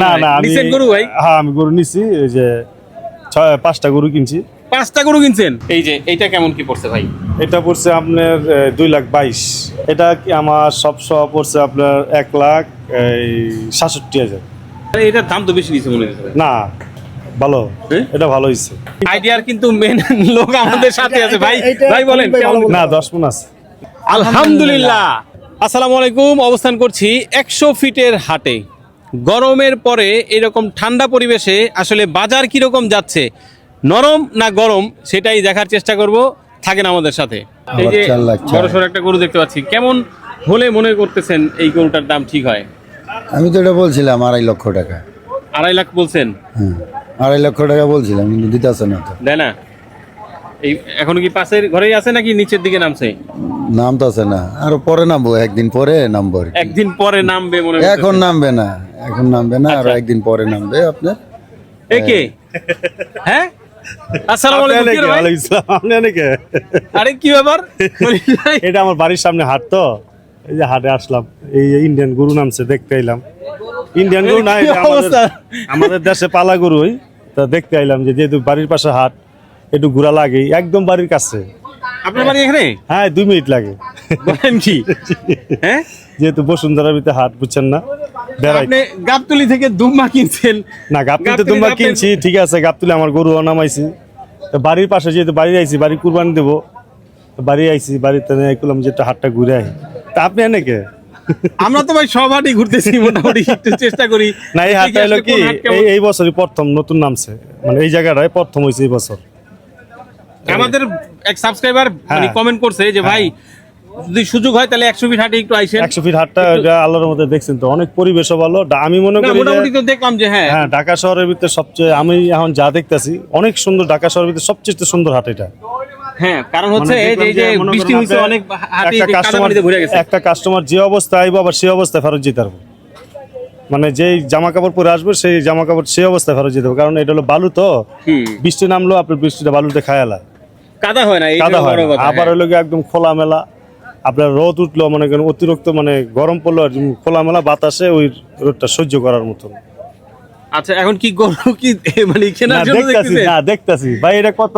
না না আমি নিছেন গরু ভাই? হ্যাঁ আমি গরু নিছি, এই যে 5টা গরু কিনছি। 5টা গরু কিনছেন? এই যে এইটা কেমন কি পড়ছে ভাই? এটা পড়ছে আপনার 2,22,000। এটা কি আমার সব পড়ছে আপনার 1,67,000। আরে এটার দাম তো বেশি নিছে মনে হচ্ছে। না ভালো, এটা ভালো হয়েছে। আইডিয়ার কিন্তু মেন লোক আমাদের সাথে আছে ভাই। ভাই বলেন না 10 মণ আছে। আলহামদুলিল্লাহ। আসসালামু আলাইকুম। অবস্থান করছি 100 ফিটের হাটে। গরমের পরে এরকম ঠান্ডা পরিবেশে আসলে বাজার কিরকম যাচ্ছে, নরম না গরম, সেটাই দেখার চেষ্টা করব। থাকেন আমাদের সাথে। এই যে বড়সড় একটা গরু দেখতে পাচ্ছি, কেমন হলে মনে করতেছেন এই গরুটার দাম ঠিক হয়? আমি তো এটা বলছিলাম 2.5 লক্ষ টাকা। 2.5 লাখ বলছেন? হ্যাঁ 2.5 লক্ষ টাকা বলছিলাম, কিন্তু দিতে আসে না তো। দেয় না? এই এখনো কি পাশের ঘরেই আছে নাকি নিচের দিকে নামছে? নাম তো আছে না, আরো পরে নামবো, একদিন পরে নামবো আর কি। একদিন পরে নামবে মনে এখন হচ্ছে। নামবে না, এখন নামবে না, আরো একদিন পরে নামবে আপনার। একে হ্যাঁ, আসসালামু আলাইকুম। কি রে ভাই? ওয়ালাইকুম আসসালাম। আপনি অনেকে আরে কি ব্যাপার? এটা আমার বাড়ির সামনে হাট, তো এই যে হাটে আসলাম, এই ইন্ডিয়ান গরু নামছে দেখতে আইলাম। ইন্ডিয়ান গরু না, এটা আমাদের দেশে পালা গরু, তা দেখতে আইলাম যে যেহেতু বাড়ির পাশে হাট, একটু ঘোরা লাগে, একদম বাড়ির কাছে। আপনার বাড়ি এখানে? হ্যাঁ 2 মিনিট লাগে। বলেন কি? হ্যাঁ, যেহেতু বসুন্ধরার ভিতরে হাট, বুঝছেন না, বেড়াই। আপনি গাবতলী থেকে দুম্বা কিনছেন? না গাবতলিতে তোমরা কিনছি, ঠিক আছে, গাবতলি আমার গরু নামাইছি। তো বাড়ির পাশে যেহেতু বাড়ি আইছি, বাড়ি কুরবানি দেবো, বাড়ি আইছি, বাড়িতে করলাম যে একটা হাটটা ঘুরে আই। তা আপনি এনেকে? আমরা তো ভাই সব হাটই ঘুরতেছি মোটামুটি, একটু চেষ্টা করি। না এই হাটটা হলো কি, এই বছরই প্রথম নতুন নামছে, মানে এই জায়গাটায় প্রথম হয়েছে এই বছর। আমাদের এক সাবস্ক্রাইবার মানে কমেন্ট করছে যে ভাই যদি সুযোগ হয় তাহলে 100 ফিট হাটে একটু আইসেন। 100 ফিট হাটটা আল্লাহর মধ্যে দেখছেন তো, অনেক পরিবেশও ভালো। আমি মনে করি মোটামুটি তো দেখলাম যে হ্যাঁ হ্যাঁ ঢাকা শহরের ভিতরে সবচেয়ে, আমি এখন যা দেখতেছি অনেক সুন্দর, ঢাকা শহরের ভিতরে সবচেয়ে সুন্দর হাট এটা। হ্যাঁ, কারণ হচ্ছে এই যে বৃষ্টি হইছে, অনেক হাটে কাদামাটিতে ভরে গেছে। একটা কাস্টমার যে অবস্থায় আইবো আবার সেই অবস্থায় ফেরত যেতে পারবো, মানে যেই জামা কাপড় পরে আসবে সেই জামা কাপড় সেই অবস্থায় ফেরত যেতে হবে। কারণ এটা হলো বালু, তো বৃষ্টি নামলো আপনার বৃষ্টিটা বালুতে খায়ালায়, কাদা হয় না, কাদা হয় না। আবার হলো একদম খোলামেলা, আপনার রোদ উঠলো মনে করেন অতিরিক্ত, মানে গরম পড়লো আর খোলামেলা বাতাসে ওই রোদটা সহ্য করার মতন। আচ্ছা, এখন কি গরু কি মানে কেনার জন্য দেখতেছেন? না দেখতাছি ভাই, এটা কত?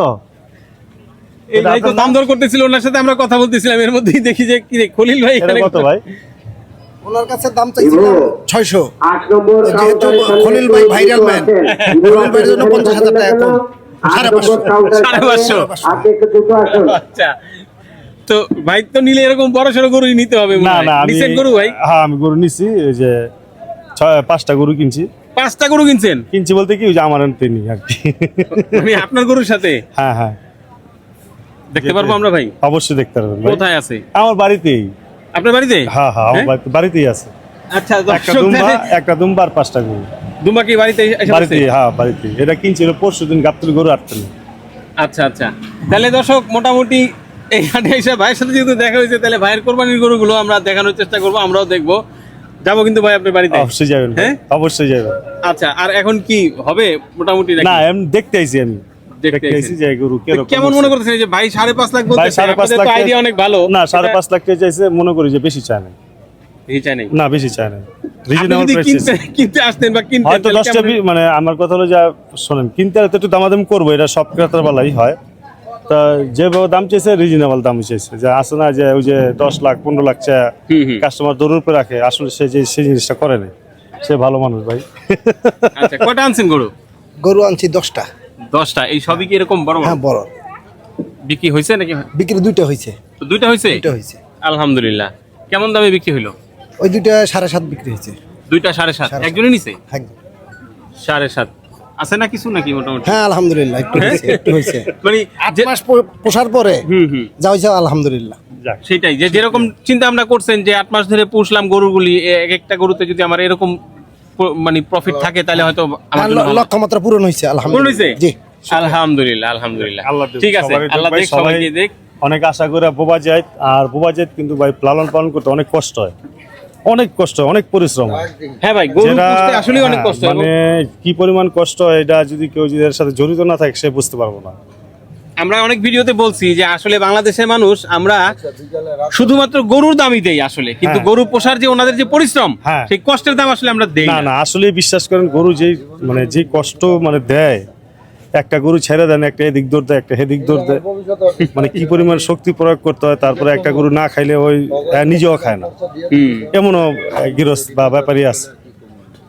এই ভাই তো দাম দর করতেছিল, ওনার সাথে আমরা কথা বলতেছিলাম, এর মধ্যেই দেখি যে কি রে খলিল ভাই এটা কত ভাই? ওনার কাছে দাম চাইছিলাম 600, যেহেতু খলিল ভাই ভাইরাল ম্যান, খলিল ভাইয়ের জন্য 50,000 টাকা কম, 550। আচ্ছা, তো ভাই তো নিলে এরকম বড় সড়ো গরুই নিতে হবে। না না আমি নিছেন গরু ভাই? হ্যাঁ আমি গরু নিছি, এই যে 5টা গরু কিনছি। 5টা গরু কিনছেন? কিনছি বলতে কি, ওই যে আমার আনতে নি আর কি। মানে আপনার গরুর সাথে? হ্যাঁ হ্যাঁ, দেখতে পারবো আমরা ভাই? অবশ্যই দেখতে পারবেন ভাই। কোথায় আছে? আমার বাড়িতেই। আপনার বাড়িতে? হ্যাঁ হ্যাঁ, আমার বাড়িতেই আছে। আচ্ছা, একটা দুম্বা আর 5টা গরু। দুম্বা কি বাড়িতে এসে বাড়িতে? হ্যাঁ বাড়িতে। এটা কিনছিল পরশুদিন, গাবতলী গরু আটতেন। আচ্ছা আচ্ছা, তাহলে দর্শক মোটামুটি এই হাটে এসে ভাইয়ের সাথে যেহেতু দেখা হয়েছে, তাহলে ভাইয়ের কোরবানির গরুগুলো আমরা দেখানোর চেষ্টা করবো, আমরাও দেখবো। যাবো কিন্তু ভাই আপনার বাড়িতে? অবশ্যই যাবেন। হ্যাঁ অবশ্যই যাবেন। আচ্ছা, আর এখন কি হবে মোটামুটি? না আমি দেখতে আইছি, আমি দেখতে আইছি যে গরু কেমন মনে করতেছেন যে ভাই 5.5 লাখ বলতে? 5.5 লাখ আইডিয়া অনেক ভালো। না 5.5 লাখ টাকা চাইছে, মনে করি যে বেশি চায় না। এই চাই নাই? না বেশি চায় না, আপনি রিজনেবল যদি প্রাইস। কিনতে আসতেন বা কিনতেন হয়তো 10টা, মানে আমার কথা হলো যে শুনেন, কিনতে হলে তো একটু দামাদামি করবো, এটা সব ক্রেতার বেলাই হয়। তা যেভাবে দাম চাইছে রিজনেবল দাম চাইছে, যে আসে না যে ওই যে 10 লাখ 15 লাখ চা কাস্টমার দৌড়ের উপরে রাখে, আসলে সে যে সেই জিনিসটা করে না, সে ভালো মানুষ ভাই। আচ্ছা, কয়টা আনছেন গরু? গরু আনছি 10টা। 10টা? এই সবই কি এরকম বড়? হ্যাঁ বড়। বিক্রি হয়েছে নাকি? বিক্রি 2টা হয়েছে। তো 2টা হয়েছে? 2টা হয়েছে আলহামদুলিল্লাহ। কেমন দামে বিক্রি হইলো? ওই 2টা 7.5 বিক্রি হয়েছে। 2টা 7.5? একজনই নিছে? হ্যাঁ 7.5 আছে না কিছু নাকি মোটামুটি? হ্যাঁ আলহামদুলিল্লাহ, একটু হয়েছে, একটু হয়েছে। মানে 8 মাস পোষার পরে যা হয়েছে আলহামদুলিল্লাহ। সেটাই, যে যেরকম চিন্তা আমরা করছেন যে 8 মাস ধরে পুষলাম গরুগুলি, এক একটা গরুতে যদি আমার এরকম মানে প্রফিট থাকে, তাহলে হয়তো আমার জন্য ভালো। লক্ষ্যমাত্রা পূরণ হয়েছে আলহামদুলিল্লাহ। জি আলহামদুলিল্লাহ আলহামদুলিল্লাহ। আল্লাহ ঠিক আছে, আল্লাহ দেখ, সবাইকে দেখ। অনেক আশা করে বোবা যায়, আর বোবা যায় কিন্তু ভাই লালন পালন করতে অনেক কষ্ট হয়, অনেক কষ্ট, অনেক পরিশ্রম। হ্যাঁ ভাই, গরু পুষতে আসলে অনেক কষ্ট, মানে কি পরিমাণ কষ্ট, এটা যদি কেউ যদি এর সাথে জড়িত না থাকে সে বুঝতে পারবো না। আমরা অনেক ভিডিওতে বলছি যে আসলে বাংলাদেশের মানুষ আমরা শুধুমাত্র গরুর দামই দেই আসলে, কিন্তু হ্যাঁ। গরু পোষার যে ওনাদের যে পরিশ্রম, হ্যাঁ। সেই কষ্টের দাম আসলে আমরা দেই না না। না আসলে বিশ্বাস করেন গরু যে কষ্ট মানে দেয়, একটা গরু ছেড়ে দেন, একটা এদিক দৌড় দেয়, একটা হেদিক দৌড় দেয়, মানে কি পরিমাণ শক্তি প্রয়োগ করতে হয়। তারপরে একটা গরু না খাইলে ওই নিজেও খায় না, এমনও গৃহস্থ বা ব্যাপারী আছে।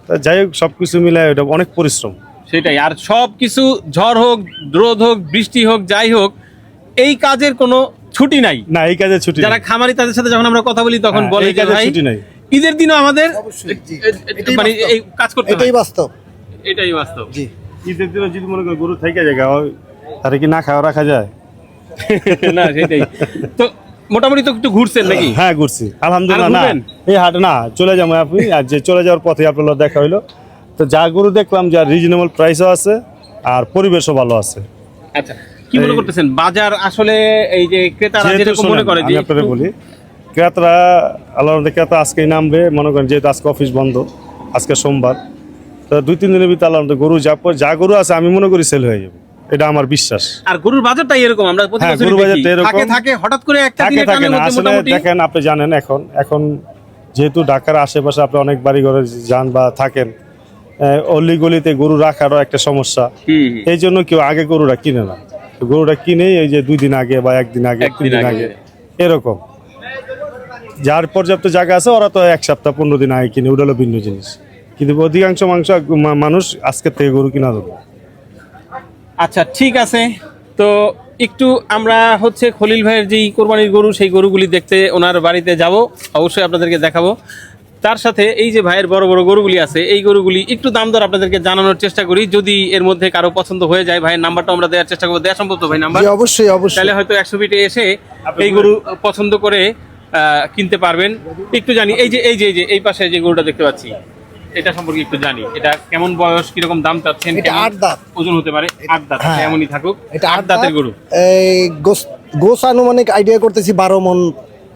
তা যাই হোক সবকিছু মিলায় ওটা অনেক পরিশ্রম। সেটাই। আর সব কিছু ঝড় হোক, রোদ হোক, বৃষ্টি হোক, যাই হোক, এই কাজের কোনো ছুটি নাই। না এই কাজে ছুটি যারা নেই। খামারি তাদের সাথে যখন আমরা কথা বলি তখন হ্যাঁ, বলে এই যে কাজে ভাই ছুটি নাই। ঈদের দিনও আমাদের মানে বাস্তব। এই কাজ করতে হয়। এটাই বাস্তব। এটাই বাস্তব। জি ঈদের দিনে যদি মনে করেন গরু থেকে যায় তাহলে কি না খাওয়া রাখা যায়? না সেটাই। তো মোটামুটি তো একটু ঘুরছেন নাকি? হ্যাঁ ঘুরছি আলহামদুলিল্লাহ। আর না ঘুরবেন? এই হাট না চলে যাবো আপনি, আর যে চলে যাওয়ার পথে আপনার দেখা হইলো, তো যা গরু দেখলাম যা রিজনেবল প্রাইসও আছে আর পরিবেশও ভালো আছে। আচ্ছা, কি মনে করতেছেন বাজার আসলে এই যে ক্রেতারা যেহেতু যেরকম মনে শোনেন, করে যে আমি আপনাদের বলি, ক্রেতারা আল্লাহর রহমতে ক্রেতা আজকেই নামবে, মনে করেন যেহেতু আজকে অফিস বন্ধ, আজকে সোমবার, তো 2-3 দিনের ভিতরে আল্লাহর রহমতে গরু যা গরু আছে আমি মনে করি সেল হয়ে যাবে, এটা আমার বিশ্বাস। আর গরুর বাজারটাই এরকম, আমরা প্রতি হ্যাঁ, বছরই গরুর দেখি। বাজারটা এরকম। থাকে হঠাৎ করে একটা থাকে দিনের থাকে টানের না মধ্যে আসলে। মোটামুটি দেখেন আপনি জানেন এখন যেহেতু ঢাকার আশেপাশে আপনি অনেক বাড়ি ঘরে যান বা থাকেন, অলি গলিতে গরু রাখারও একটা সমস্যা। এই জন্য কেউ আগে গরুটা কিনে না, তো গরুটা কিনে এই যে 2 দিন আগে বা 1 দিন আগে, 3 দিন আগে এরকম। যার পর্যাপ্ত জায়গা আছে ওরা তো 1 সপ্তাহ 15 দিন আগে কিনে, ওটা হলো ভিন্ন জিনিস। কিন্তু অধিকাংশ মানুষ আজকের থেকে গরু কিনা দেবো। আচ্ছা ঠিক আছে। তো একটু আমরা হচ্ছে খলিল ভাইয়ের যেই কোরবানির গরু, সেই গরুগুলি দেখতে ওনার বাড়িতে যাব, অবশ্যই আপনাদেরকে দেখাবো। তার সাথে এই যে ভাইয়ের বড় বড় গরুগুলি আছে, এই গরুগুলি একটু দাম দর আপনাদেরকে জানানোর চেষ্টা করি। যদি এর মধ্যে কারো পছন্দ হয়ে যায়, ভাইয়ের নাম্বারটা আমরা দেওয়ার চেষ্টা করবো। দেওয়া সম্ভব তো ভাই নাম্বার? জি অবশ্যই অবশ্যই। তাহলে হয়তো 100 ফিটে এসে এই গরু পছন্দ করে কিনতে পারবেন। একটু জানি এই যে এই পাশে যে গরুটা দেখতে পাচ্ছি, এটা সম্পর্কে একটু জানি। এটা কেমন বয়স, কিরকম দাম চাচ্ছেন? এটা কেমন 8 দাঁত। ওজন হতে পারে? 8 দাঁত। হ্যাঁ। এমনই থাকুক। এটা 8 দাঁতের গরু। এই গোস আনুমানিক আইডিয়া করতেছি 12 মন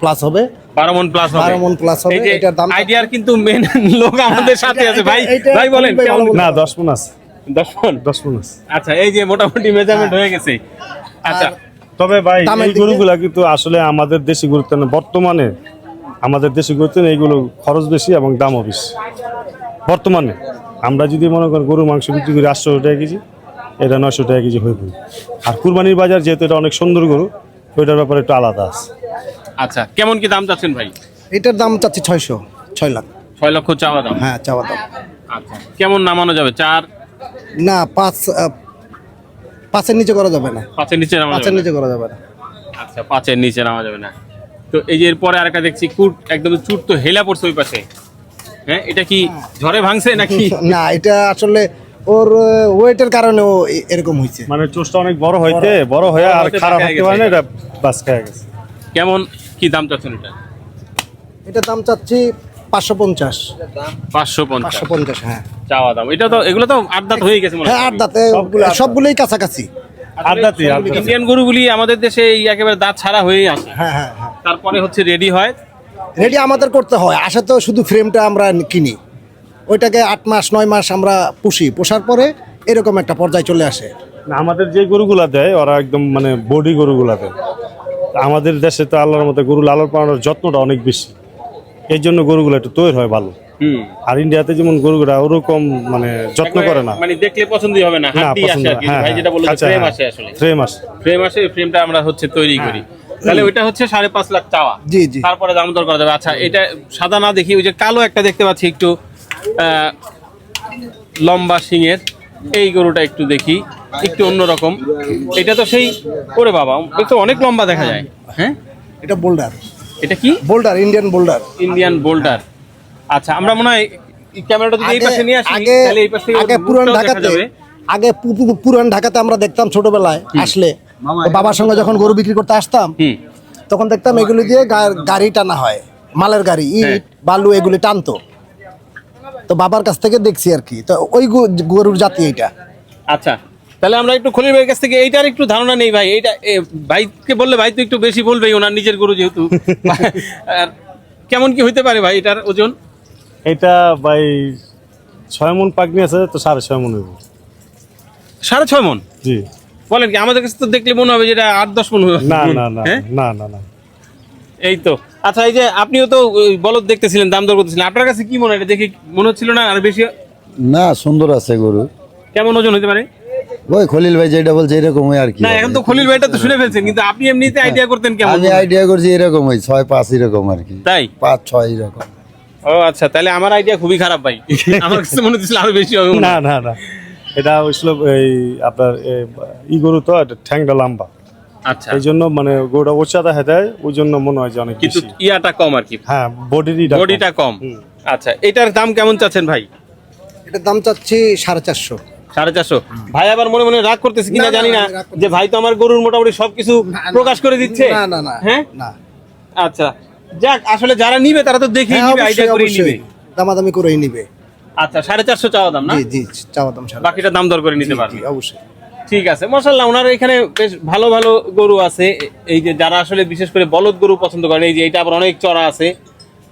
প্লাস হবে। 12 মন প্লাস হবে। 12 মন প্লাস হবে। এই যে এটার দাম আইডিয়ার কিন্তু মেন লোক আমাদের সাথে আছে ভাই। এইটা- ভাই বলেন ভাই ভালো কেমন? না 10 মণ আছে, 10 মন। 10 মণ আছে। আচ্ছা, এই যে মোটামুটি মেজারমেন্ট হয়ে গেছে। আচ্ছা, তবে ভাই দামের এই দিকে- গরুগুলা কিন্তু আসলে আমাদের দেশি গরুতে না, বর্তমানে আমাদের দেশি গরুতে না, এইগুলো খরচ বেশি এবং দামও বেশি বর্তমানে। আমরা যদি মনে করেন গরুর মাংস বিক্রি করি 800 টাকা কেজি, এটা 900 টাকা কেজি হয়ে পড়ে। আর কুরবানির বাজার যেহেতু এটা অনেক সুন্দর গরু, ওইটার ব্যাপারে একটু আলাদা আছে। আচ্ছা, কেমন কি দাম চাচ্ছেন ভাই? এটার দাম চাচ্ছি 6 লাখ। 6 লক্ষ চাওয়া দাম। হ্যাঁ চাওয়া দাম। আচ্ছা, কেমন নামানো যাবে? 4? না 5 এর নিচে করা যাবে না। 5 এর নিচে নামানো 5 এর যাবে না? নিচে করা যাবে না। আচ্ছা, 5 এর নিচে নামা যাবে না। তো এই যে এরপরে আরেকটা দেখছি কুট, একদম চুট তো হেলা পড়ছে ওই পাশে। হ্যাঁ, এটা কি ঝড়ে ভাঙছে নাকি? না এটা আসলে ওর ওয়েটের কারণে ও এরকম হয়েছে। মানে চোষটা অনেক বড় হয়ে আর হইতে খারাপ পাকা হতে পারে না, গেছে। এটা বাস খেয়ে গেছে। কেমন কি দাম চাচ্ছেন এটা? এটা দাম চাচ্ছি 550। 550 550 হ্যাঁ। চাওয়া দাম। এটা তো এগুলো তো 8 দাঁত হয়ে গেছে মনে হয়। হ্যাঁ 8 দাঁতে সবগুলোই কাছাকাছি। আদাতি ইন্ডিয়ান গরুগুলি আমাদের দেশে এই একেবারে দাঁত ছাড়া হয়েই আসে, হ্যাঁ হ্যাঁ হ্যাঁ। তারপরে হচ্ছে রেডি হয়। রেডি আমাদের করতে হয়, আসে তো শুধু ফ্রেমটা আমরা কিনি, ওইটাকে 8 মাস 9 মাস আমরা পোষার পরে এরকম একটা পর্যায়ে চলে আসে। না, আমাদের যে গরুগুলা দেয় ওরা একদম মানে বডি গরুগুলা দেয়। আমাদের দেশে তো আল্লাহর মতো গরু লালন পালনের যত্নটা অনেক বেশি, এই জন্য গরুগুলো একটু তৈরি হয় ভালো। আর ইন্ডিয়াতে যেমন গরুগুলা ওরকম মানে যত্ন করে না। মানে দেখলে পছন্দই হবে না, না হাত দিয়ে আসে পছন্দ, আর কি। হ্যাঁ ভাই যেটা বললো আচ্ছা, ফ্রেম হ্যাঁ, আসে আসলে। ফ্রেম আসে। ফ্রেম আসে, ফ্রেমটা আমরা হচ্ছে তৈরি করি। তাহলে ওইটা হচ্ছে 5.5 লাখ চাওয়া। জি জি। তারপরে দাম দর করা যাবে। আচ্ছা, এটা সাদা না দেখি, ওই যে কালো একটা দেখতে পাচ্ছি একটু লম্বা শিঙের, এই গরুটা একটু দেখি, একটু অন্যরকম। এটা তো সেই, ওরে বাবা, এটা তো অনেক লম্বা দেখা যায়। হ্যাঁ, এটা বোল্ডার। এটা কি? Boulder, Indian boulder. Indian boulder. আচ্ছা, আমরা মনে হয় ক্যামেরাটা যদি এই পাশে নিয়ে আসি, আগে তাহলে এই পাশে আগে পুরান ঢাকাতে পুরান ঢাকাতে আমরা দেখতাম ছোটবেলায় আসলে, বাবার সঙ্গে যখন গরু বিক্রি করতে আসতাম তখন দেখতাম এগুলি দিয়ে গাড়ি টানা হয়, মালের গাড়ি, ইট বালু এগুলি টানতো। তো বাবার কাছ থেকে দেখছি আর কি, তো ওই গরুর জাতি এইটা। আচ্ছা, তাহলে আমরা একটু খলিল ভাইয়ের কাছ থেকে এইটার একটু ধারণা নেই ভাই। এইটা ভাইকে বললে ভাই তো একটু বেশি বলবেই, ওনার নিজের গরু যেহেতু। আর কেমন কি হইতে পারে ভাই এটার ওজন? এটা ভাই 6 মণ পাকনি আছে, তো 6.5 মণ হইব। 6.5 মন? জি। বলেন কি, আমাদের কাছে তো দেখলে মনে হবে যেটা 8-10 মন হবে। না না না হ্যাঁ? না না না এই তো। আচ্ছা, এই যে আপনিও তো ওই বলদ দেখতেছিলেন, দাম দর করতেছিলেন, আপনার কাছে কি মনে হয়, এটা দেখে মনে হচ্ছিল না আর বেশি? না, সুন্দর আছে গরু। কেমন ওজন হতে পারে? ওই খলিল ভাই যেটা বলছে এরকমই আর কি। না, এখন তো খলিল ভাইটা তো শুনে ফেলছেন, কিন্তু আপনি এমনিতে আইডিয়া করতেন কেমন? আমি আইডিয়া করছি এরকমই 6-5 এরকম আর কি, তাই? 5-6 এরকম। ও আচ্ছা, তাহলে আমার আইডিয়া খুবই খারাপ ভাই। আমার কাছে মনে হচ্ছিল আরো বেশি হবে। না না না, এটা হয়েছিল এই আপনার ই গরু তো, এটা ঠ্যাংটা লম্বা, আচ্ছা, এই জন্য মানে গরুটা উচ্চতা হেঁটে, ওই জন্য মনে হয় যে অনেক কিন্তু বেশি। ইয়াটা কম আর কি, হ্যাঁ, বডিটা কম। আচ্ছা, এটার দাম কেমন চাচ্ছেন ভাই? এটার দাম চাচ্ছি 450। 450। ভাই আবার মনে মনে রাগ করতেছে কিনা না, না, জানি না, আমি রাগ করতেছি যে ভাই তো আমার গরুর মোটামুটি সবকিছু প্রকাশ করে দিচ্ছে। না না না হ্যাঁ, না, আচ্ছা, যাক, আসলে যারা নিবে তারা তো দেখেই হ্যাঁ, নিবে, আইডিয়া অবশ্যই, করে নিবে। অবশ্যই দামাদামি করেই নিবে। আচ্ছা, 450 চাওয়া দাম না? জি জি, চাওয়া দাম সারা। বাকিটা দাম দর করে নিতে জি, পারবে। জি, অবশ্যই। ঠিক আছে, মাশাআল্লাহ, ওনার এখানে বেশ ভালো ভালো গরু আছে। এই যে যারা আসলে বিশেষ করে বলদ গরু পছন্দ করেন, এই যে এটা আবার অনেক চড়া আছে,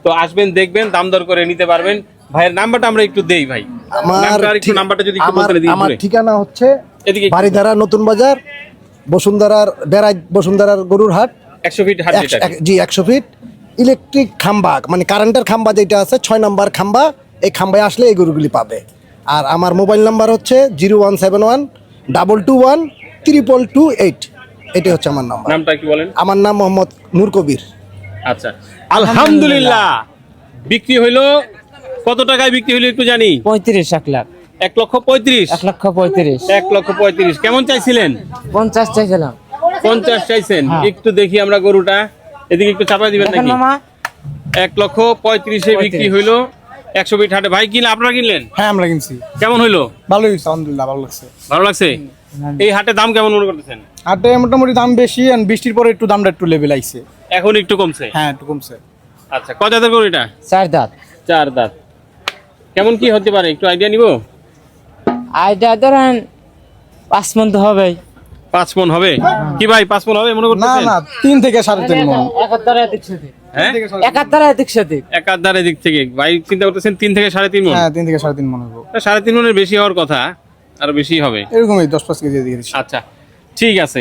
তো আসবেন, দেখবেন, দাম দর করে নিতে পারবেন। ভাইয়ের নাম্বারটা আমরা একটু দেই ভাই, নাম্বারটা যদি একটু বলতে দিই। আমার ঠিকানা হচ্ছে এদিকে একটু- বাড়িধারা নতুন বাজার, বসুন্ধরার বেড়াই, বসুন্ধরার গরুর হাট। 100 ফিট হাট যেটা। জি, 100 ফিট ইলেকট্রিক খাম্বা, মানে কারেন্টের খাম্বা যেটা আছে 6 নাম্বার খাম্বা, এই খাম্বায় আসলে এই গরুগুলি পাবে। আর আমার মোবাইল নাম্বার হচ্ছে 0171-221-22228। এটাই হচ্ছে আমার নাম্বার। নামটা একটু বলেন। আমার নাম মোহাম্মদ নূর কবির। আচ্ছা, আলহামদুলিল্লাহ, বিক্রি হইলো। কত টাকায় বিক্রি হইলো একটু জানি? 35 লাখ, 1,35,000। 1,35,000, 1,35,000 কেমন চাইছিলেন? 50 চাইছিলাম। 50 চাইছেন। হ্যাঁ। একটু দেখি আমরা গরুটা, এদিকে একটু চাপাই দিবেন দেখেন নাকি? মামা, 1,35,000 বিক্রি হইলো 100 ফিট হাটে। ভাই কিনলে, আপনারা কিনলেন? হ্যাঁ, আমরা কিনছি। কেমন হইলো? ভালোই হয়েছে, আলহামদুলিল্লাহ, ভালো লাগছে। ভালো লাগছে? এই হাটে দাম কেমন মনে করতেছেন? হাটে মোটামুটি দাম বেশি, আর বৃষ্টির পরে একটু দামটা একটু লেভেল আইছে। এখন একটু কমছে? হ্যাঁ, একটু কমছে। আচ্ছা, কয় দাঁতের গরু এটা? 4 দাঁত। 4 দাঁত। কেমন কি হতে পারে একটু আইডিয়া নিব? আইডিয়া ধরেন 5 মণ তো হবেই। 5 মণ হবে কি ভাই? 5 মণ হবে মনে না করতেছেন? না, 3 থেকে 3.5 মণ। একাত্তরে এদিক সেদিক, হ্যাঁ, একাত্তরে এদিক সেদিক। একাধারে দিক থেকে ভাই চিন্তা করতেছেন 3 থেকে 3.5 মণ। হ্যাঁ, 3 থেকে 3.5 মণ হবো। 3.5 মণের বেশি হওয়ার কথা, আরো বেশি হবে। এরকমই 10-5 কেজি দিয়ে দিচ্ছি। আচ্ছা, ঠিক আছে।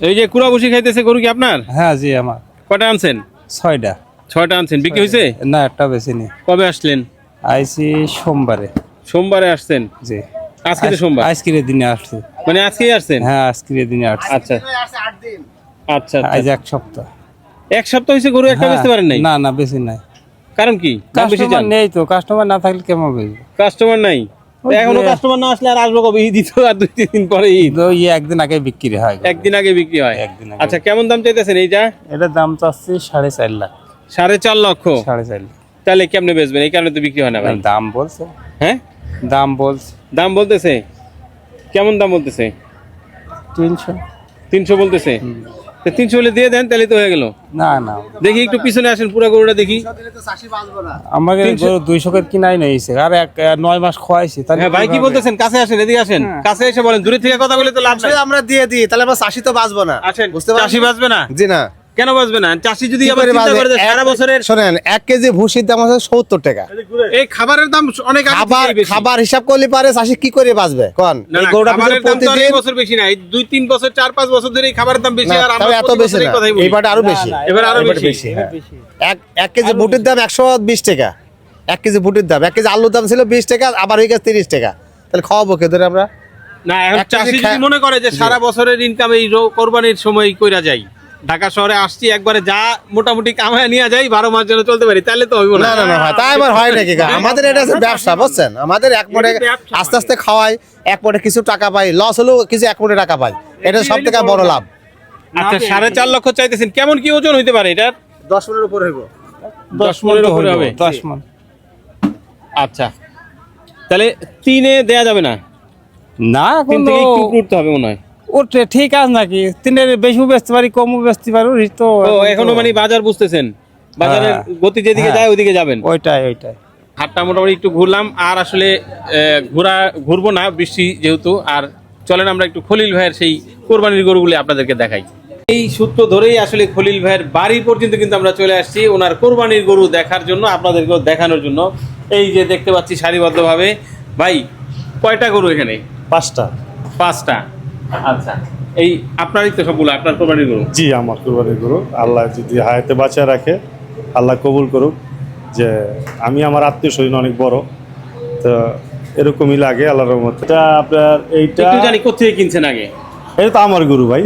এই যে কুড়া বসি খাইতেছে গরু কি আপনার? হ্যাঁ জি, আমার কয়টা আনছেন? 6টা। 6টা আনছেন, বিক্রি হয়েছে? না, একটা বেশি নেই। কবে আসলেন? আইসি সোমবারে। সোমবারে আসছেন? জি, আজকে তো সোমবার, আজকের দিনে আসছে। মানে আজকেই আসছেন? হ্যাঁ, আজকের দিনে আসছে। আচ্ছা আচ্ছা, আজ 1 সপ্তাহ। 1 সপ্তাহ হয়েছে গরু একটা হ্যাঁ, বেচতে পারেন নাই? না না, বেশি নাই। কারণ কি? দাম বেশি কাস্টমার চান? নেই তো, কাস্টমার না থাকলে কেমন বেশি? কাস্টমার নাই? ওই যে- এখনো কাস্টমার না আসলে আর আসবো কবে? ঈদ তো আর 2-3 দিন পরে ঈদ। তো একদিন আগে বিক্রি হয়। একদিন আগে বিক্রি হয়? একদিন আগে। আচ্ছা, কেমন দাম চাইতেছেন এইটা? এটার দাম চাচ্ছি 4.5 লাখ। 4.5 লক্ষ? 4.5 লাখ। তাহলে কেমনে বেচবেন? এই কারণে তো বিক্রি হয় না ভাই। দাম বলছে, হ্যাঁ, দাম বলছে দাম বলতেছে? কেমন দাম বলতেছে? 300। 300 বলতেছে? তো 300 হলে দিয়ে দেন, তাহলে তো হয়ে গেল। না না, দেখি একটু পিছনে আসেন, পুরো গরুটা দেখি। আমাকে 200 করে কিনাই নিয়েছে, আর 9 মাস খোয়াইছি। তাহলে হ্যাঁ ভাই, কি কিভাবে? বলতেছেন? কাছে আসেন, এদিকে আসেন, কাছে এসে বলেন। দূরে থেকে কথা বলে তো লাভ নাই। আমরা দিয়ে দিই, তাহলে আমরা চাষি তো বাঁচবো না। আসেন, বুঝতে পারছেন? চাষি বাঁচবে না? জি না, কেন বাঁচবে না? চাষি যদি কি আবার করে চিন্তা বাঁচবে? করে যে সারা বছরের শোনেন, 1 কেজি ভুসির দাম আছে 70 টাকা। এই খাবারের দাম অনেক আগে খাবার থেকেই বেশি। খাবার হিসাব করলে পারে চাষি কি করে বাঁচবে কোন? না, এই না, গরুটা খাবারের দাম তো প্রতিদিন অনেক বছর বেশি না, এই 2-3 বছর, 4-5 বছর ধরে এই খাবারের দাম বেশি। না, আর আমরা তবে এত প্রতি বেশি বছর এই না, কথাই বলি। এইবারটা আরো বেশি। এবার আরো এবার বেশি। হ্যাঁ। এক কেজি বুটের দাম 120 টাকা। 1 কেজি বুটের দাম, 1 কেজি আলুর দাম ছিল 20 টাকা, আবার হয়ে গেছে 30 টাকা। তাহলে খাওয়াবো কে ধরে আমরা? না, এখন এক কেজি চাষি যদি খা- মনে করে যে সারা বছরের ইনকাম এই কোরবানির সময় কইরা যাই, ঢাকা শহরে আসছি একবারে যা মোটামুটি কামায় নিয়ে যাই, 12 মাস যেন চলতে পারি, তাহলে তো হইব না না। না না, তাই আবার হয় নাকি? আমাদের এটা হচ্ছে ব্যবসা, বুঝছেন? আমাদের এক মোটে এটা ব্যবসা আস্তে আস্তে খাওয়াই, এক মোটে কিছু টাকা পাই, লস হলেও কিছু 1 মোটে টাকা পাই, এটা সব থেকে বড় লাভ। আচ্ছা, 4.5 লক্ষ চাইতেছেন, কেমন কি ওজন হইতে পারে এটার? 10 মনের উপর হইব। 10 মনের উপরে হবে? 10 মণ। আচ্ছা, তাহলে 3-এ দেয়া যাবে না? না, 3 এখন থেকে একটু উঠতে হবে মনে হয়। ওঠে ঠিক আছে নাকি? 3-এর বেশিও বেচতে পারি, কমও বেচতে পারি, ওই তো ও, এখনো মানে বাজার বুঝতেছেন, বাজারের হ্যাঁ। গতি যেদিকে হ্যাঁ। যায় ওইদিকে যাবেন। ওইটাই। হাটটা মোটামুটি একটু ঘুরলাম, আর আসলে ঘুরবো না বৃষ্টি যেহেতু। আর চলেন আমরা একটু খলিল ভাইয়ের সেই কোরবানির গরুগুলি আপনাদেরকে দেখাই। এই সূত্র ধরেই আসলে খলিল ভাইয়ের বাড়ি পর্যন্ত কিন্তু আমরা চলে আসছি ওনার কোরবানির গরু দেখার জন্য, আপনাদেরকেও দেখানোর জন্য। এই যে দেখতে পাচ্ছি সারিবদ্ধভাবে। ভাই, কয়টা গরু এখানে? 5টা। 5টা। আচ্ছা, এই আপনারই তো সবগুলো আপনার কোরবানির গরু? জি আমার কুরবানির গরু, আল্লাহ যদি হায়াতে বাঁচিয়ে রাখে, আল্লাহ কবুল করুক। যে আমি আমার আত্মীয় স্বজন অনেক বড়, তো এরকমই লাগে আল্লাহর রহমতে। এটা আপনার এইটা একটু জানি কোথেকে কিনছেন আগে? এটা তো আমার গরু ভাই।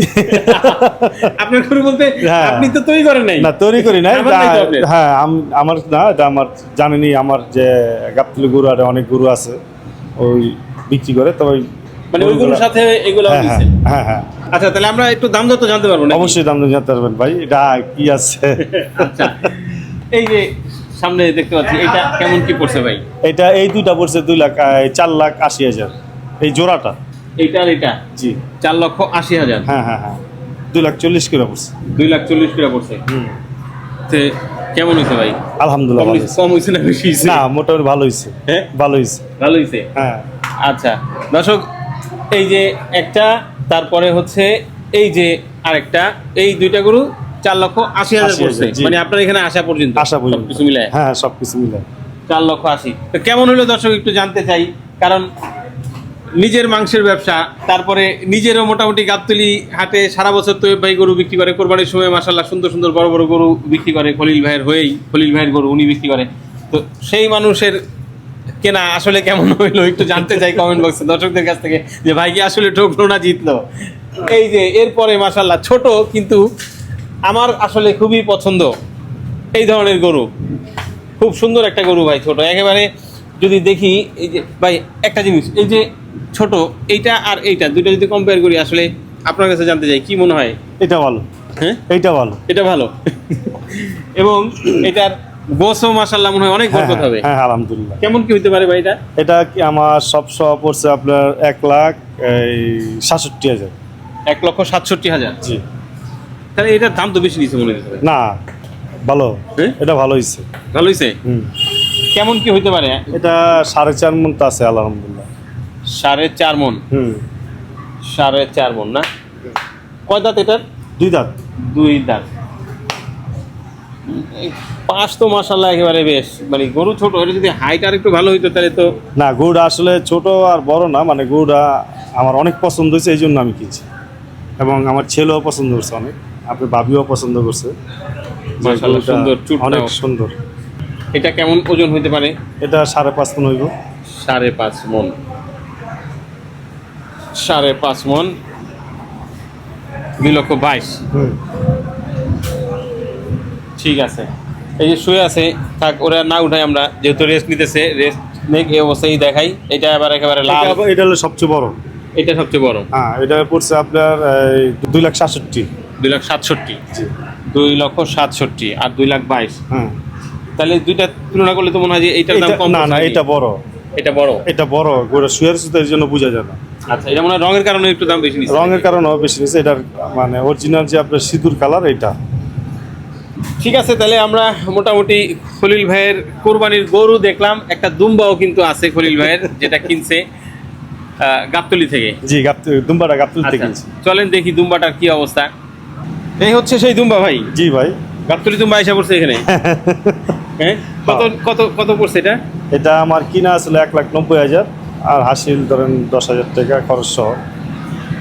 আপনার গরু বলতে হ্যাঁ। আপনি তো তৈরি করেন নাই? না তৈরি করি নাই, আমার নাই তো আপনার? হ্যাঁ আমার না, এটা আমার জানেনি, আমার যে গাবতলী গরু আর অনেক গরু আছে ওই বিক্রি করে, তো ওই মানে ওই গরুর সাথে এগুলো হ্যাঁ হ্যাঁ দিচ্ছেন? হ্যাঁ হ্যাঁ আচ্ছা, তাহলে আমরা একটু দাম দর তো জানতে পারবো না? অবশ্যই দাম জানতে পারবেন ভাই, এটা কি আছে। আচ্ছা, এই যে সামনে দেখতে পাচ্ছি, এটা কেমন কি পড়ছে ভাই? এটা এই দুইটা পড়ছে 4,80,000 এই জোড়াটা। এইটা আর এটা জি 4,80,000, হ্যাঁ হ্যাঁ হ্যাঁ 2,40,000 করে পড়ছে। 2,40,000 করে পড়ছে। তো কেমন হয়েছে ভাই? আলহামদুলিল্লাহ ভালো হয়েছে। কম হয়েছে না বেশি হয়েছে? না মোটামুটি ভালো হয়েছে, হ্যাঁ ভালো হয়েছে। ভালো হয়েছে। হ্যাঁ আচ্ছা দর্শক, এই যে একটা, তারপরে হচ্ছে এই যে আরেকটা, এই দুইটা গরু 4,80,000 পড়ছে, জি। মানে আপনার এখানে আসা পর্যন্ত আশা পর্যন্ত সবকিছু মিলে হ্যাঁ সবকিছু মিলে 4,80,000। তো কেমন হলো দর্শক একটু জানতে চাই, কারণ নিজের মাংসের ব্যবসা, তারপরে নিজেরও মোটামুটি গাবতলী হাটে সারা বছর তো ভাই গরু বিক্রি করে, কোরবানির সময় মাশাআল্লাহ সুন্দর সুন্দর বড় বড় গরু বিক্রি করে, খলিল ভাইয়ের গরু উনি বিক্রি করে। তো সেই মানুষের কেনা আসলে কেমন হইলো একটু জানতে চাই কমেন্ট বক্সে দর্শকদের কাছ থেকে, যে ভাই কি আসলে ঠকলো না জিতলো। এই যে এরপরে মাশাআল্লাহ ছোট, কিন্তু আমার আসলে খুবই পছন্দ এই ধরনের গরু, খুব সুন্দর একটা গরু ভাই, ছোট একেবারে। যদি দেখি এই যে ভাই একটা জিনিস, এই যে ছোট এইটা আর এইটা দুইটা যদি কম্পেয়ার করি, আসলে আপনার কাছে জানতে চাই কি মনে হয়? এটা ভালো, হ্যাঁ এইটা ভালো। এটা ভালো এবং এটার গোসও মাশাআল্লাহ মনে হয় অনেক হ্যাঁ বরকত হবে। হ্যাঁ আলহামদুলিল্লাহ। কেমন কি হইতে পারে ভাই এটা? এটা কি আমার সব পড়ছে আপনার 1,67,000। 1,67,000? জি তাহলে এটার দাম তো বেশি নিচ্ছে মনে হচ্ছে। না ভালো, হ্যাঁ? এটা ভালো হয়েছে। ভালো হয়েছে? হুম কেমন কি হইতে পারে? এটা 4.5 মণ তো আছে আলহামদুলিল্লাহ। 4.5 মণ? হুম 4.5 মণ না? কয় দাঁত এটার? 2 দাঁত। 2 দাঁত। পাঁচ তো মাশাআল্লাহ একেবারে বেশ, মানে গরু ছোট, এটা যদি হাইট আর একটু ভালো হইতো তাহলে তো। না গরুটা আসলে ছোট আর বড় না, মানে গরুটা আমার অনেক পছন্দ হয়েছে, এই জন্য আমি কিনছি, এবং আমার ছেলেও পছন্দ করছে অনেক, আপনার ভাবিও পছন্দ করছে। যে মাশাআল্লাহ গরুটা সুন্দর, চুটটাও। অনেক সুন্দর। এটা কেমন ওজন হইতে পারে? এটা 5.5 মণ হইব। 5.5 মণ। 5.5 মণ, 2,22,000। হুম ঠিক আছে, এই যে শুয়ে আছে, থাক ওরা না উঠাই, আমরা যেহেতু রেস্ট নিতেছে, রেস্ট নেই এই অবস্থায় দেখাই। এটা আবার একেবারে লাল, এটা হলো সবচেয়ে বড়। এটা সবচেয়ে বড়। হ্যাঁ এটা পড়ছে আপনার 2,67,000। 2,67,000। জি 2,67,000 আর 2,22,000, হ্যাঁ। তাহলে দুইটা তুলনা করলে তো মনে হয় যে এইটার দাম কম। না না পড়ছে এটা নাকি? বড়, এটা বড়। এটা বড় গরু শুয়ার সুতার জন্য বোঝা যায় না। আচ্ছা, এটা মনে হয় রঙের কারণে একটু দাম বেশি নিচ্ছে। রঙের কারণেও বেশি নিচ্ছে, এটার মানে অরিজিনাল যে আপনার সিঁদুর কালার এটা। ঠিক আছে, তাহলে আমরা মোটামুটি খলিল ভাইয়ের কোরবানির গরু দেখলাম, একটা দুম্বাও কিন্তু আছে খলিল ভাইয়ের, যেটা কিনছে গাবতলী থেকে। জি দুম্বাটা গাবতলী থেকে আচ্ছা, কিনছি। চলেন দেখি দুম্বাটার কি অবস্থা। এই হচ্ছে সেই দুম্বা ভাই, জি ভাই গাবতলী দুম্বা এসে পড়ছে এখানে। হ্যাঁ, কত কত কত পড়ছে এটা? এটা আমার কিনা আসলে 1,90,000, আর হাসিল ধরেন 10,000 টাকা খরচ সহ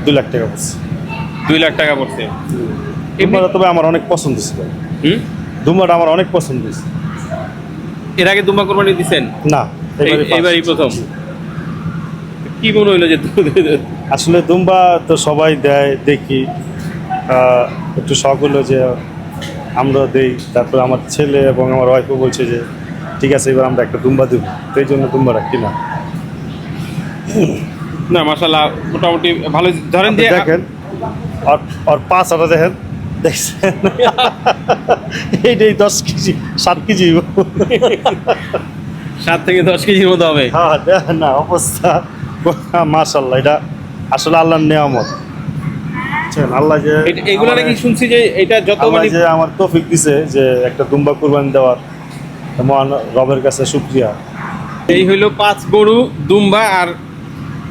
2 লাখ টাকা পড়ছে। 2 লাখ টাকা পড়ছে। দুম্বাটা তবে আমার অনেক পছন্দ ছিল, হুম, দুম্বাটা আমার অনেক পছন্দ হয়েছে। এর আগে দুম্বা কোরবানি দিচ্ছেন? না এবারই প্রথম। কি মনে হইলো যে আসলে দুম্বা তো সবাই দেয় দেখি, একটু শখ হলো যে আমরা দেই। তারপর আমার ছেলে এবং আমার ওয়াইফও বলছে যে ঠিক আছে এবার আমরা একটা দুম্বা দেবো, তো এই জন্য দুম্বাটা কিনা। না মাশাআল্লাহ মোটামুটি ভালো। ধরেন যে দেখেন আর পাঁচটা দেখেন, দেখছেন এইটাই 10 কেজি 7 কেজি। 7 থেকে 10 কেজির মতো হবে। হ্যাঁ দেখেন না অবস্থা, মাশাআল্লাহ এটা আসলে আল্লাহর নিয়ামত। আল্লাহ যে এগুলো নাকি শুনছি যে এটা যত আল্লাহ মানে যে আমার তৌফিক দিছে যে একটা দুম্বা কুরবানি দেওয়ার, মহান রবের কাছে শুকরিয়া। এই হইলো 5 গরু, দুম্বা আর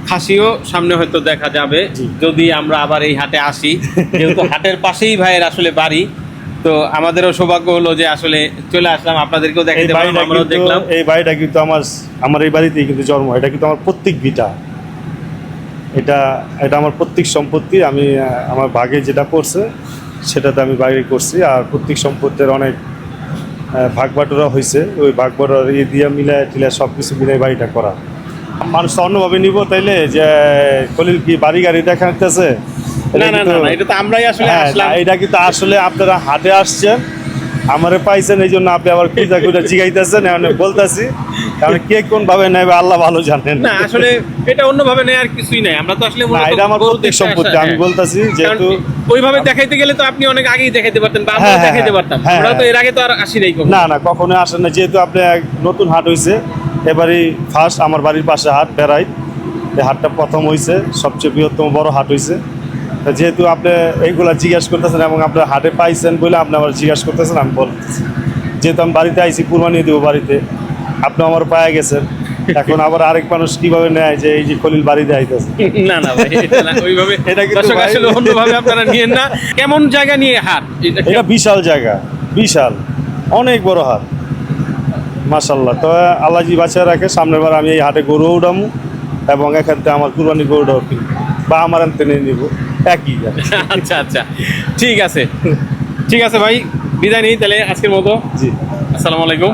খাসিও সামনে হয়তো দেখা যাবে যদি আমরা আবার এই হাটে আসি, যেহেতু হাটের পাশেই ভাইয়ের আসলে বাড়ি। তো আমাদেরও সৌভাগ্য হলো যে আসলে চলে আসলাম, আপনাদেরকেও দেখাতে পারলাম, আমরাও দেখলাম। এই বাড়িটা কিন্তু আমার এই বাড়িতেই কিন্তু জন্ম, এটা কিন্তু আমার প্রত্যেক ভিটা। এটা এটা আমার প্রত্যেক সম্পত্তি। আমি আমার ভাগে যেটা পড়ছে সেটাতে আমি বাড়ি করছি। আর প্রত্যেক সম্পত্তির অনেক ভাগ বাটোরা হয়েছে, ওই ভাগ বাটোরা দিয়ে মিলায় টিলায় সব কিছু মিলাই বাড়িটা করা। মানুষ তো অন্যভাবে নিব তাইলে যে খলিল কি বাড়ি গাড়ি দেখাতেছে, না না না না, এটা তো আমরাই আসলে আসলাম। এটা কিন্তু আসলে আপনারা হাটে আসছেন, আমারে পাইছেন, এই জন্য আপনি আবার কি জিগাইতেছেন, বলতেছি কারণ কে কোন ভাবে নেবে আল্লাহ ভালো জানেন। না আসলে এটা অন্যভাবে নেই, আর কিছুই নাই। আমরা তো আসলে না, মূলত এটা আমার গরু প্রত্যেক দেখতে সম্পত্তি। আসা, আমি হ্যাঁ। বলতেছি কারণ যেহেতু ওইভাবে দেখাইতে গেলে তো আপনি অনেক আগেই দেখাইতে পারতেন, বা আমরা হ্যাঁ, দেখাইতে হ্যাঁ, পারতাম। হ্যাঁ, আমরা তো হ্যাঁ। এর আগে তো আর আসি নাই কখনো। না না কখনো আসেন না, যেহেতু আপনি এক নতুন হাট হয়েছে, এবারই ফার্স্ট আমার বাড়ির পাশে হাট বেড়াই। এই হাটটা প্রথম হয়েছে, সবচেয়ে বৃহত্তম বড় হাট হয়েছে। তা যেহেতু আপনি এইগুলা জিজ্ঞাসা করতেছেন এবং আপনার হাটে পাইছেন বলে আপনি আবার জিজ্ঞাসা করতেছেন, আমি বলতেছি যেহেতু আমি বাড়িতে আইছি, কুরবানি দেবো বাড়িতে, আপনি আমার পায়ে গেছেন, এখন আবার আরেক মানুষ কিভাবে নেয় যে এই যে খলিল বাড়িতে আইতেছে। না না ভাই, এটা না, ওইভাবে এটা কিন্তু দর্শক ভাই- আসলে অন্যভাবে আপনারা নিয়েন না। কেমন জায়গা নিয়ে হাট এটা? এটা বিশাল জায়গা, বিশাল অনেক বড় হাট মাশাল্লাহ। তো আল্লাহ জি বাঁচিয়ে রাখে, সামনের বার আমি এই হাটে গরু উঠামু এবং এখান থেকে আমার কুরবানি গরুটাও কিনবো বা আমার আনতে নিয়ে নিবো, একই। আচ্ছা আচ্ছা, ঠিক আছে ঠিক আছে ভাই, বিদায় নিই তাহলে আজকের মতো। জি। আসসালামু আলাইকুম।